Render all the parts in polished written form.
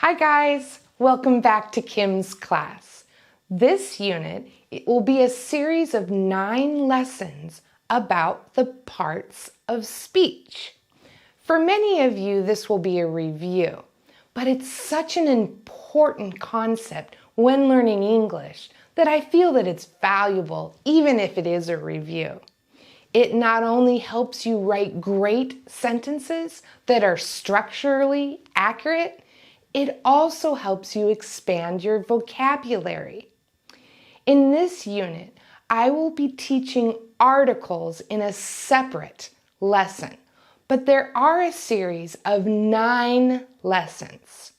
Hi guys, welcome back to Kim's class. This unit will be a series of 9 lessons about the parts of speech. For many of you, this will be a review, but it's such an important concept when learning English that I feel that it's valuable even if it is a review. It not only helps you write great sentences that are structurally accurate, it also helps you expand your vocabulary. In this unit, I will be teaching articles in a separate lesson, but there are a series of 9 lessons.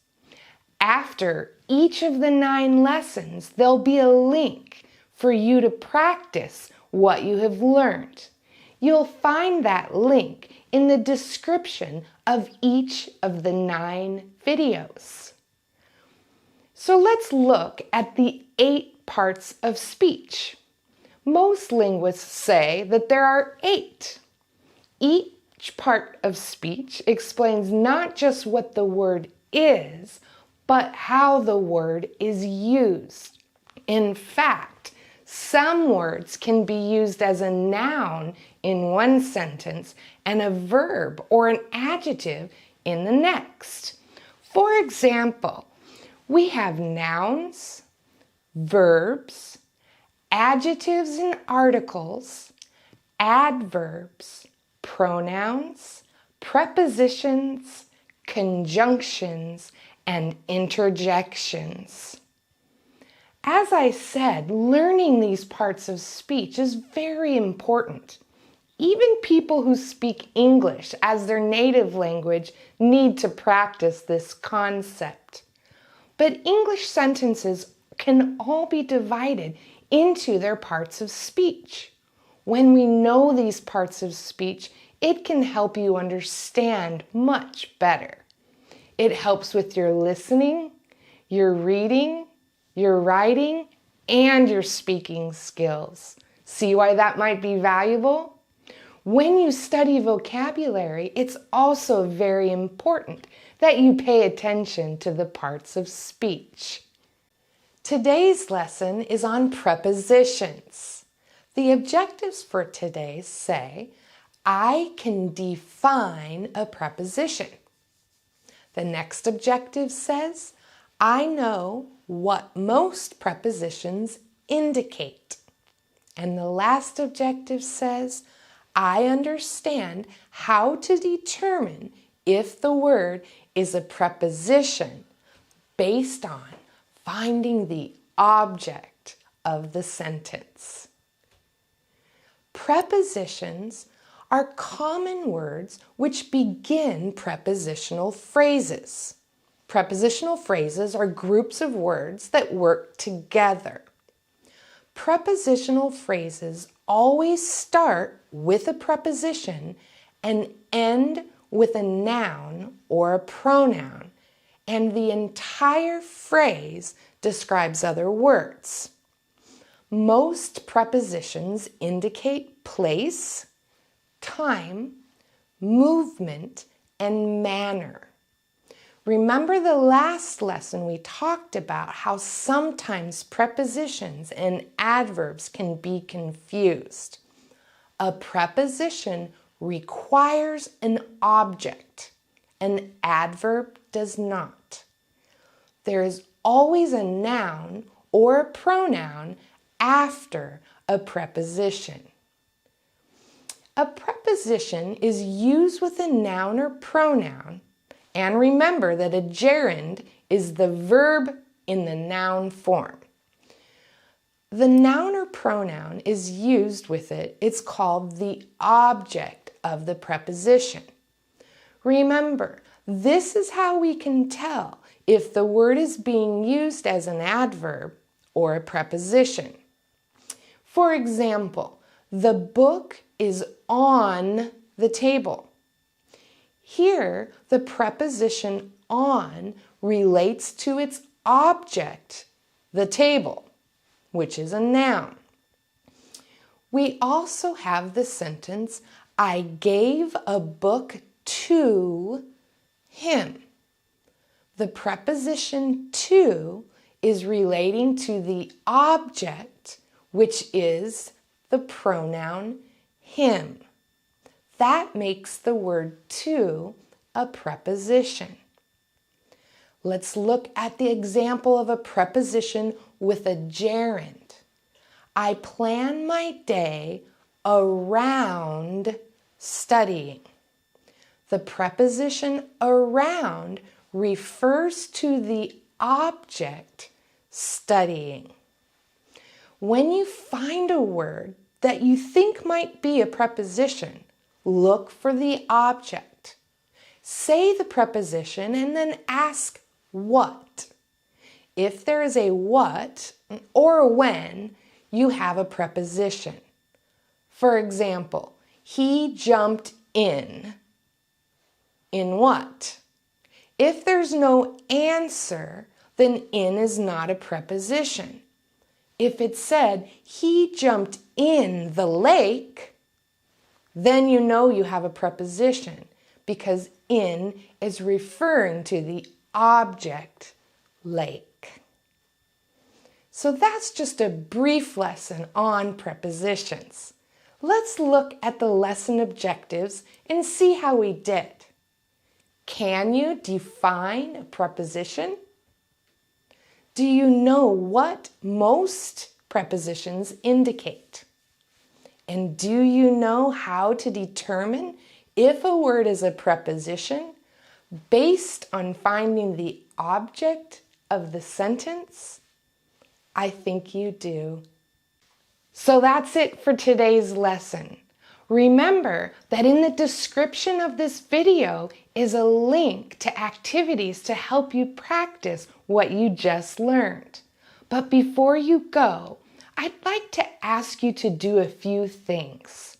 After each of the 9 lessons, there'll be a link for you to practice what you have learned. You'll find that link in the description of each of the 9 videos. So let's look at the 8 parts of speech. Most linguists say that there are 8. Each part of speech explains not just what the word is, but how the word is used. In fact, some words can be used as a noun in one sentence and a verb or an adjective in the next. For example, we have nouns, verbs, adjectives and articles, adverbs, pronouns, prepositions, conjunctions, and interjections. As I said, learning these parts of speech is very important. Even people who speak English as their native language need to practice this concept. But English sentences can all be divided into their parts of speech. When we know these parts of speech, it can help you understand much better. It helps with your listening, your reading, your writing, and your speaking skills. See why that might be valuable? When you study vocabulary, it's also very important that you pay attention to the parts of speech. Today's lesson is on prepositions. The objectives for today say, I can define a preposition. The next objective says, I know what most prepositions indicate. And the last objective says, I understand how to determine if the word is a preposition based on finding the object of the sentence. Prepositions are common words which begin prepositional phrases. Prepositional phrases are groups of words that work together. Prepositional phrases always start with a preposition and end with a noun or a pronoun, and the entire phrase describes other words. Most prepositions indicate place, time, movement, and manner. Remember the last lesson we talked about how sometimes prepositions and adverbs can be confused. A preposition requires an object. An adverb does not. There is always a noun or a pronoun after a preposition. A preposition is used with a noun or pronoun. And remember that a gerund is the verb in the noun form. The noun or pronoun is used with it. It's called the object of the preposition. Remember, this is how we can tell if the word is being used as an adverb or a preposition. For example, the book is on the table. Here, the preposition on relates to its object, the table, which is a noun. We also have the sentence, I gave a book to him. The preposition to is relating to the object, which is the pronoun him. That makes the word to a preposition. Let's look at the example of a preposition with a gerund. I plan my day around studying. The preposition around refers to the object studying. When you find a word that you think might be a preposition, look for the object. Say the preposition and then ask what. If there is a what or a when, you have a preposition. For example, he jumped in. In what? If there's no answer, then in is not a preposition. If it said, he jumped in the lake, then you know you have a preposition because in is referring to the object lake. So that's just a brief lesson on prepositions. Let's look at the lesson objectives and see how we did. Can you define a preposition? Do you know what most prepositions indicate? And do you know how to determine if a word is a preposition based on finding the object of the sentence? I think you do. So that's it for today's lesson. Remember that in the description of this video is a link to activities to help you practice what you just learned. But before you go, I'd like to ask you to do a few things.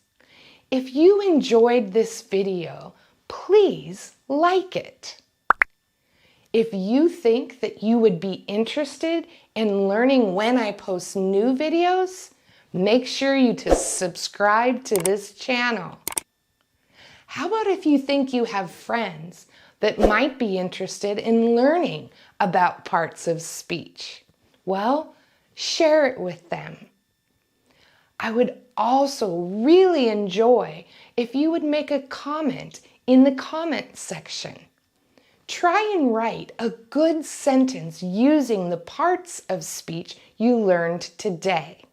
If you enjoyed this video, please like it. If you think that you would be interested in learning when I post new videos, make sure you subscribe to this channel. How about if you think you have friends that might be interested in learning about parts of speech? Well, share it with them. I would also really enjoy if you would make a comment in the comment section. Try and write a good sentence using the parts of speech you learned today.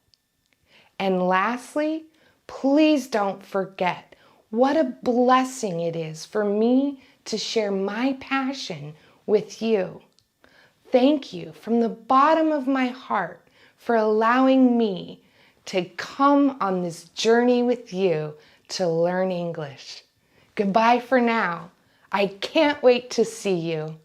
And lastly, please don't forget what a blessing it is for me to share my passion with you. Thank you from the bottom of my heart for allowing me to come on this journey with you to learn English. Goodbye for now. I can't wait to see you.